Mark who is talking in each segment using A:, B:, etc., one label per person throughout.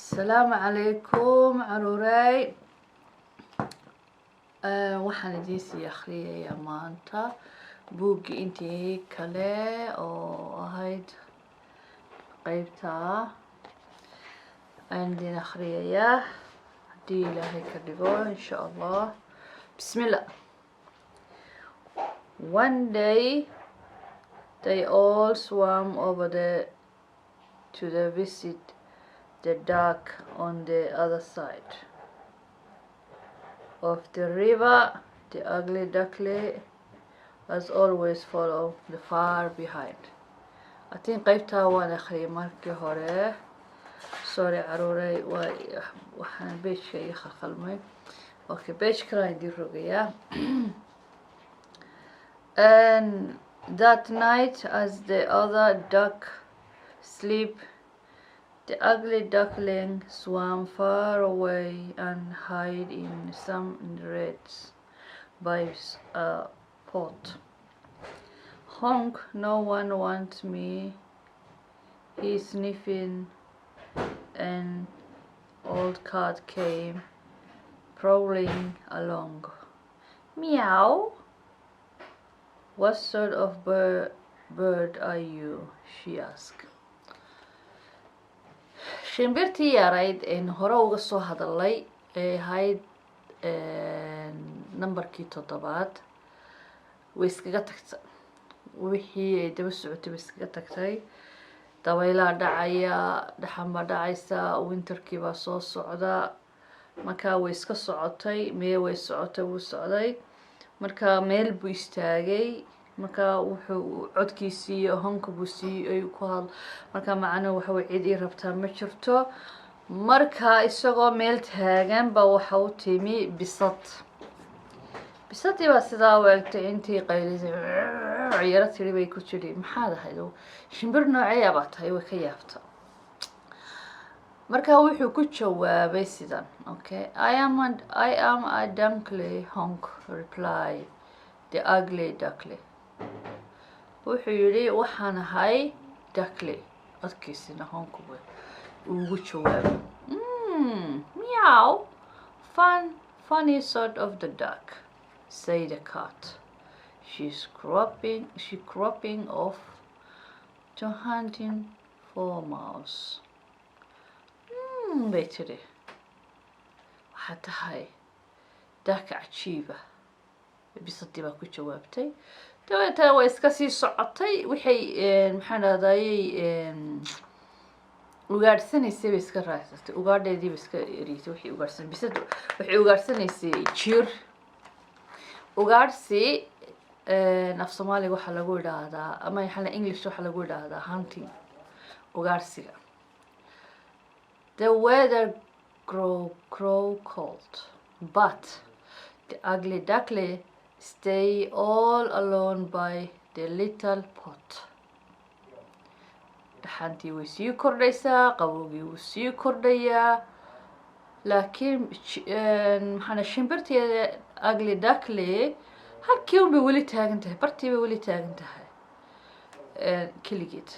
A: السلام عليكم عروري. waxaan idiin sii akhriyaya maanta buuggii intii kale oo ahayd qaybta aan idiin akhriyayaa haddii ilaahay ka dhigo insha allah. Bismillah. One day they all swam over to visit the duck on the other side of the river. The ugly duckling, as always, follow the far behind. I think qaybtaa waan akhriyay markii hore. Sorry caruuray, waxaan beejka ii khalkhalmay. Okay, beej kalaan idin rogayaa. And that night, as the other duck sleep, the ugly duckling swam far away and hid in some reeds by a pot. Honk, no one wants me, he's sniffing. An old cat came prowling along. Meow. What sort of bird are you? She asked. Shimbirtii yarayd een hore uga soo hadalay ee ahayd nambarkii 7 way iskaga tagtay. Wixii ay daba socotay way iskaga tagtay. Dabaylaha dhacaya, dhaxan baa dhacaysa, winterkii baa soo socda. Markaa way iska socotay, way socotay, wuu socday. Markaa meel buu istaagay. markaa wuxuu codkiisii iyo honka buu siiyay ku hadl. markaa macnaheedu waxa way cid ii rabtaa ma jirto. markaa isagoo meel taagan baa waxa uu timi bisad. bisadii baa sidaa u egtay intii qaylisay yara tiri bay ku jiri maxaad ahayd shimbir noocee baa tahay way ka yaabta. markaa wuxuu ku jawaabay sidan. Okay, I am a duckling, honk replied the ugly duckling. wuxuu yidhi waxaan ahay duckling. codkiisina honku ugu jawaabay. Meow. Funny sort of the duck, said the cat. She's cropping off to hunting for mouse. bay tiri waxaa tahay duck cajiiba. bisadii baa ku jawaabtay. dabeetana way iska sii socotay. waxay maxaan raadayay ugaadhsanaysay bay iska raacsatay. ugaadheedii bay iska eriisay. waxay ugaadhsan bisad waxay ugaadhsanaysay jiir. ugaadhsi af Soomaaliga waxa lagu yiraahdaa ama English waxa lagu yiraahdaa hunting. ugaadhsiga. The weather grew cold, but the ugly duckling stayed all alone by the little pot. dhaxantii way sii kordhaysaa, qabowgii wuu sii kordhayaa. laakiin maxaa shimbirtii ugly duckling halkii un bay weli taagan tahay. bartii bay weli taagan tahay keligeed.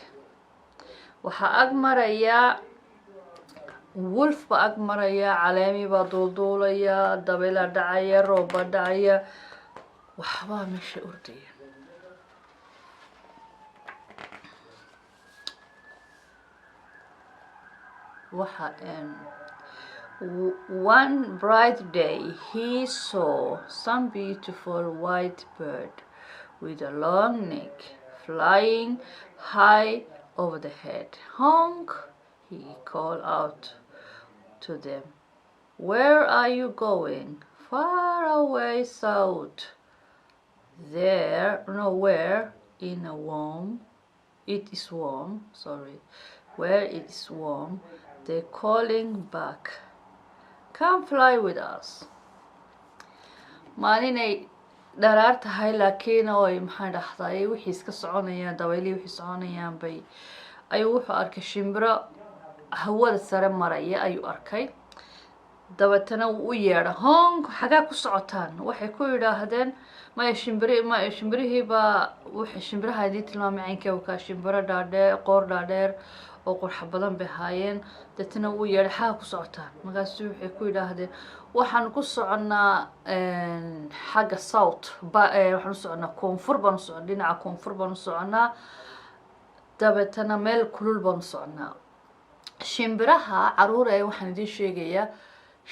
A: waxaa ag maraya wolf baa ag maraya. caleemi baa duulduulaya. dabayla dhacaya. roob baa dhacaya. waxbaa meesha ordaya. One bright day he saw some beautiful white bird with a long neck flying high over the head. Honk, he called out to them. Where are you going? Far away south. Where it is warm, where it is warm, they're calling back. Come fly with us. maalinay dharaar tahay laakiin ay maxaa dhaxday wixii iska soconayaan dabayli wixii soconayaan bay ayuu wuxuu arkay shimbiro hawada sare maraya ayuu arkay. dabeetana uu u yeedhay. honk xagaa ku socotaan? waxay ku yidhaahdeen shimbirihii baa shimbiraha idin tilmaamay caynkeedu ka shimbiro dhaadheer qoor dhaadheer oo qurxa badan bay haayeen dadna uu yeedhay xaa ku socotaan markaasuu waxay ku yidhaahdeen waxaan ku soconaa xagga south waxaan u soconaa koonfur baan u soconaa dhinaca koonfur baan u soconaa dabeetana meel kulul baan u soconaa shimbiraha caruur ee waxaan idiin sheegayaa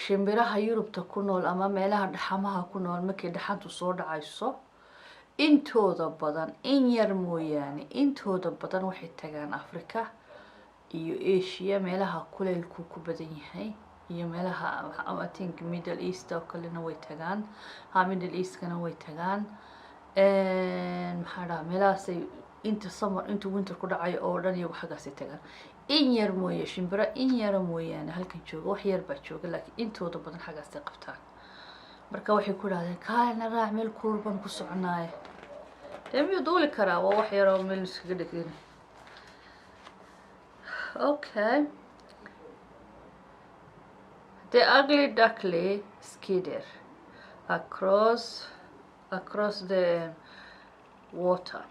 A: shimbiraha yurubta ku nool ama meelaha dhaxamaha ku nool markay dhaxantu soo dhacayso intooda badan in yar mooyaane intooda badan waxay tagaan africa iyo asia meelaha kuleylku ku badan yahay iyo meelaha I think middle east oo kalena way tagaan middle eastkana way tagaan maxaa dhahaa meelahaasay inta summer inta winter ku dhacay oo dhan iyagu xaggaasay tagaan in yar mooye shimbiro in yara mooyaane halkan jooga wax yar baa jooga laakiin intooda badan xaggaasay qabtaan marka waxay ku dhahdeen kaalina raac meel kulul baan ku soconaaye dee miyuu duuli karaa waa wax yaroo meel iskaga dhegin okay the ugly duckling skidded across the water.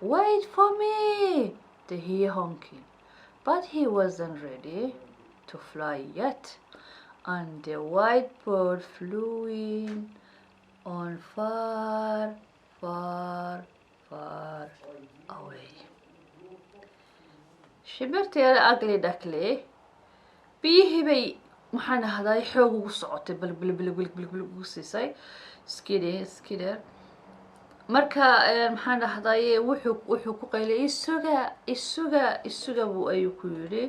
A: Wait for me, they hear honking, but he wasn't ready to fly yet, and the white bird flew in on far away. shimbirtii ugly duckling biyihii bay maxaan ahday xoog ugu socotay bal ugu siisay skidder marka maxaan ahday wuxuu ku qaylay isuga buu ayuu ku yidhi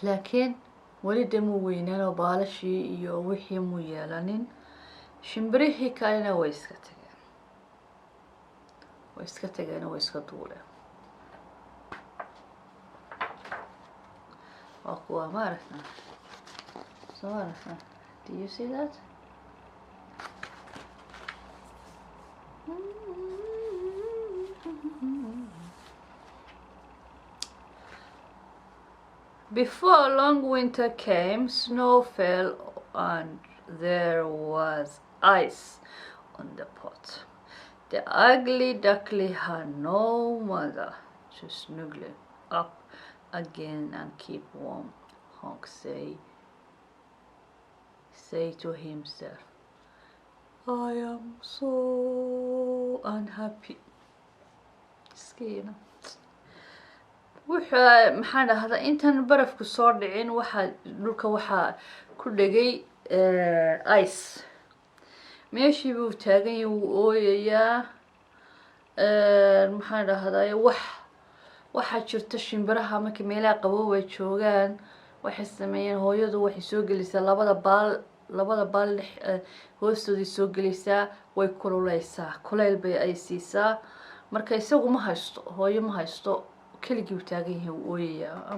A: laakiin weli damuu weynaan oo baalashii iyo wixii muu yeelanin shimbirihii kalena way iska tageen way iska duuleen waa kuwa maaragta do you see that Before long winter came, snow fell and there was ice on the pot. The ugly duckling had no mother to snuggle up again and keep warm. Honk say to himself, I am so unhappy. Skeena. maxaan dhahdaa intan barafku soo dhicin dhulka waxaa ku dhegay ice meeshii buu taagan yahay wuu ooyayaa maxaan dhahdaa waxaa jirta shimbiraha markii meelaha qaboob ay joogaan waxay sameeyeen hooyadu waxay soo gelisaa labada baal hoostooday soo gelisaa way kululeysaa kuleyl bay ay siisaa marka isagu ma haysto hooyo ma haysto keligii uu taagan yahay wuu ooyayaa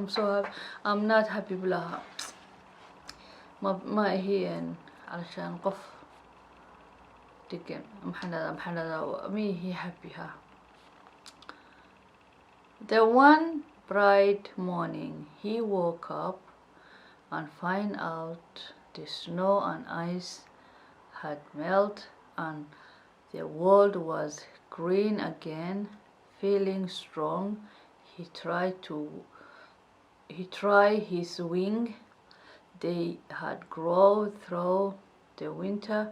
A: I'm not happy bilaha ma ahi علشان qof degan maxaan dhahdaa ma ahi happy ha The one bright morning he woke up and find out the snow and ice had melted and the world was green again. Feeling strong, he tried his wing. They had grown through the winter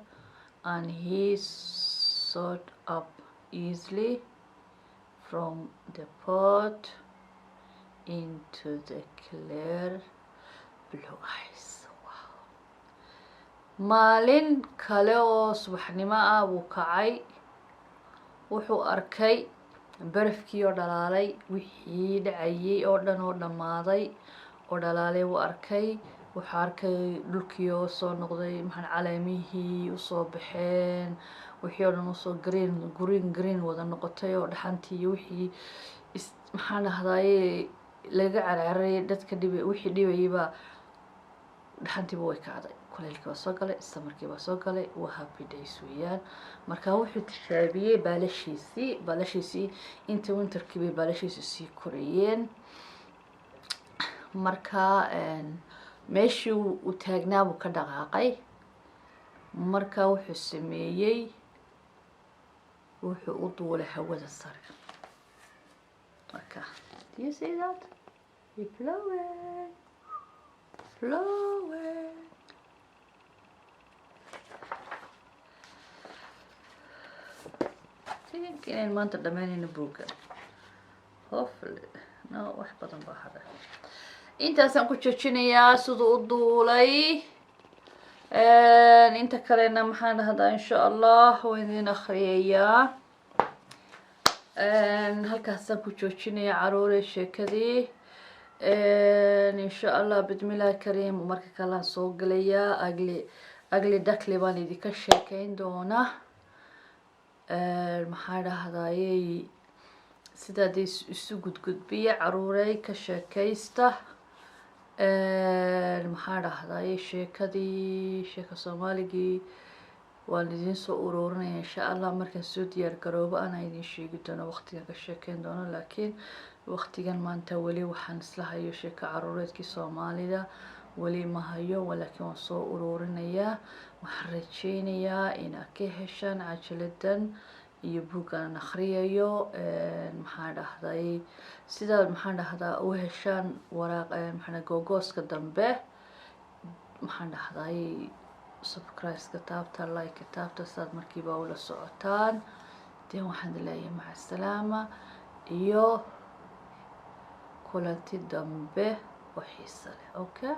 A: and he soared up easily from the pot into the clear blue ice. Wow. maalin kale oo subaxnimo ah buu kacay wuxuu arkay barafkii oo dhalaalay wixii dhacayay oo dhan oo dhammaaday oo dhalaalay wuu arkay wuxuu arkay dhulkii oo soo noqday maxaan caleemihii usoo baxeen wixii oo dhan usoo green wada noqotay oo dhaxantii iyo wixii maxaan dhahdaye laga caraaray dadka wixii dhibayba dhaxantiiba way kacday kuleylkii waa soo galay samarkii waa soo galay waa happy days weeyaan marka wuxuu tishaabiyey baalashiisii inta winterkii bay baalashiisi sii korayeen marka meeshii uu taagnaa buu ka dhaqaaqay marka wuxuu sameeyey wuxuu u duulay hawada sare marka do you see that flowing flowing. think inaan maanta dhamaynayno buugga hopefully no wax badan baa hada intaasaan ku joojinayaa siduu u duulay inta kalena maxaan dhahdaa insha allah waan idin akhriyayaa halkaasaan ku joojinayaa caruure sheekadii insha allah bismillahi kariim marka kalaan soo gelayaa agli dakli baan idinka sheekeyn doonaa maxaa dhahdayey sidaad isu gudgudbiya caruurey ka sheekaysta maxaa dhahdaye sheeka soomaaligii waan idin soo ururinaya insha allah markaan soo diyaar garoobo anaa idin sheegi doono waqtigan ka sheekeyn doono laakiin waqtigan maanta weli waxaan isla hayo sheeko caruureedkii soomaalida weli ma hayo laakiin waan soo ururinayaa waxaan rajeynayaa inaad ka heshaan cajiladan iyo buuggaan akhriyayo maxaa dhahday sidaad maxaan dhahdaa u heshaan waraaq maxaa googooska dambe maxaan dhahday subscribe-ka taabta like taabta saad markiiba ula socotaan dee waxaan leeyahay maca salaama iyo kulanti dambe oo xiiso leh okay